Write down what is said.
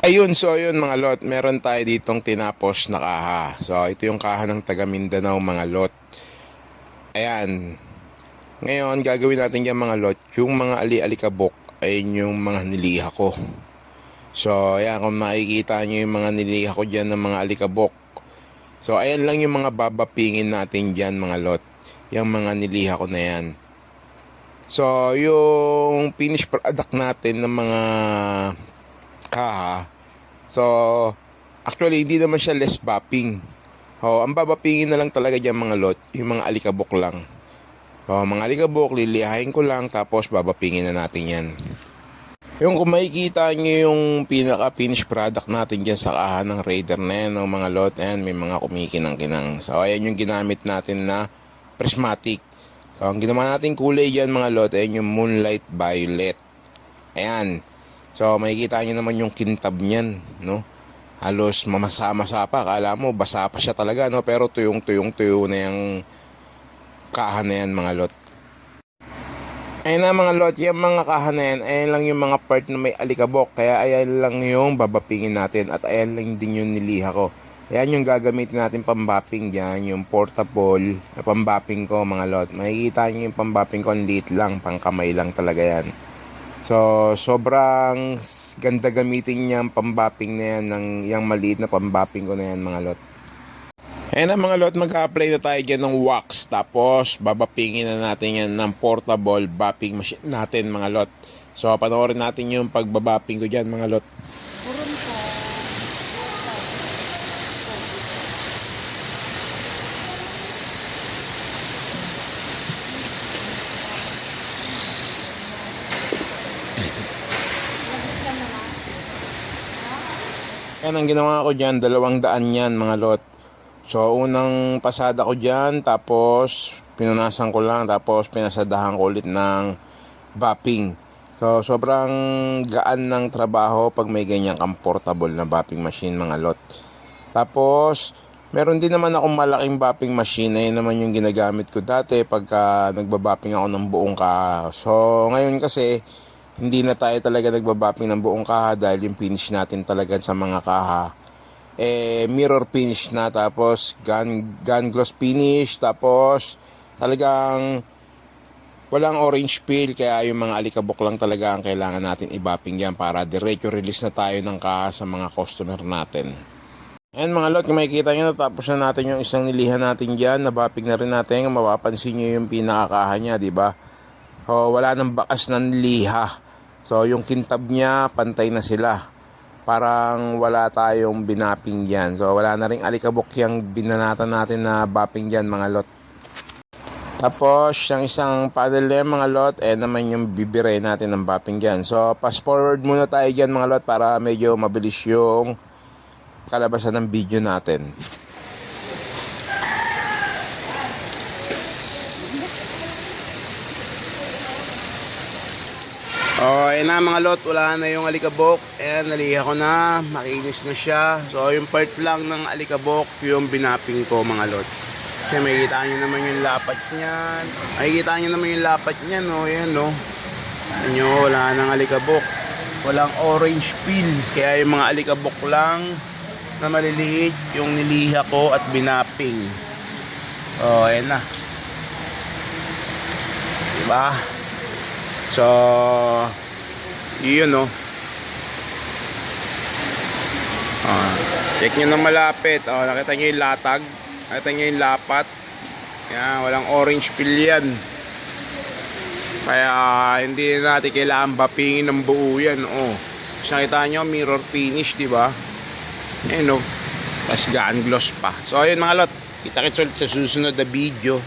Ayun, so ayun mga lot, meron tayo ditong tinapos na kaha. So ito yung kaha ng taga Mindanao mga lot. Ayan, ngayon gagawin natin yung mga lot, yung mga ali-alikabok ay yung mga niliha ko. So ayan, kung makikita nyo yung mga niliha ko dyan ng mga alikabok. So ayan lang yung mga babapingin natin dyan mga lot, yung mga niliha ko na yan. So yung finished product natin ng mga kaha, so actually hindi naman siya less bapping. Ang babapingin na lang talaga dyan mga lot, yung mga alikabok lang. Mga alikabok, lilihain ko lang tapos babapingin na natin yan. Yung kung makikita nyo yung pinaka-finished product natin dyan sa kaha ng Raider na yan, mga lot, ayan, may mga kumikinang-kinang. So ayan yung ginamit natin na prismatic. So ang ginawa natin kulay dyan mga lot, ayan yung Moonlight Violet. Ayan. So makikita nyo naman yung kintab nyan, no? Halos mamasa-masa pa, akala mo basa pa siya talaga, no? Pero tuyong-tuyo na yung kaha na yan mga lot. Ayun na mga lot, yung mga kaha na yan, ayan lang yung mga part na may alikabok. Kaya ayan lang yung babapingin natin at ayan lang din yung niliha ko. Ayan yung gagamitin natin pambapping dyan, yung portable na pambapping ko mga lot. Makikita nyo yung pambapping ko, ang liit lang, pang kamay lang talaga yan. So sobrang ganda gamitin niya ang pambapping na yan, ng yung maliit na pambapping ko na yan mga lot. Ayan na mga lot, mag-apply na tayo dyan ng wax. Tapos, babapingin na natin yan ng portable bapping machine natin mga lot. So, panoorin natin yung pagbabapping ko dyan mga lot. Yan ang ginawa ko dyan, 200 yan mga lot. So unang pasada ko dyan, tapos pinunasan ko lang, tapos pinasadahan ko ulit ng bapping. So sobrang gaan ng trabaho pag may ganyang comfortable na bapping machine mga lot. Tapos meron din naman akong malaking bapping machine, ayun naman yung ginagamit ko dati pagka nagbabapping ako ng buong kaha. So ngayon kasi hindi na tayo talaga nagbabapping ng buong kaha dahil yung finish natin talaga sa mga kaha mirror finish na, tapos gun gloss finish, tapos talagang walang orange peel, kaya yung mga alikabok lang talaga ang kailangan natin i-bapping yan para diretso release na tayo ng kaha sa mga customer natin. Ayan mga lot, kung makikita nyo, natapos na natin yung isang nilihan natin dyan, nabapping na rin natin. Mapapansin nyo yung pinakakaha nya, diba? Wala nang bakas ng liha. So yung kintab niya pantay na sila, parang wala tayong binapping dyan. So wala na rin alikabok yung binanatan natin na bapping dyan mga lot. Tapos yung isang paddle mga lot, naman yung bibire natin ng bapping dyan. So fast forward muna tayo dyan mga lot para medyo mabilis yung kalabasan ng video natin. Ayan na mga lot, wala na yung alikabok. Ayan, naliha ko na, makinis na siya. So yung part lang ng alikabok yung binapping ko mga lot. Kasi makikita nyo naman yung lapat niyan. Makikita nyo naman yung lapat niyan, no? Ayan, no? Ayan, wala nang alikabok. Walang orange peel. Kaya yung mga alikabok lang na maliliit yung niliha ko at binapping. Ayan na. Diba? So, yun, no? Check nyo na malapit. Nakita nyo yung latag. Nakita nyo yung lapat. Yan, walang orange peel yan. Kaya hindi natin kailangan bappingin ng buo yan. So, nakita nyo, mirror finish, diba? Ayan, no? Tapos gun gloss pa. So, ayun mga lot. Kita-kits ulit sa susunod na video.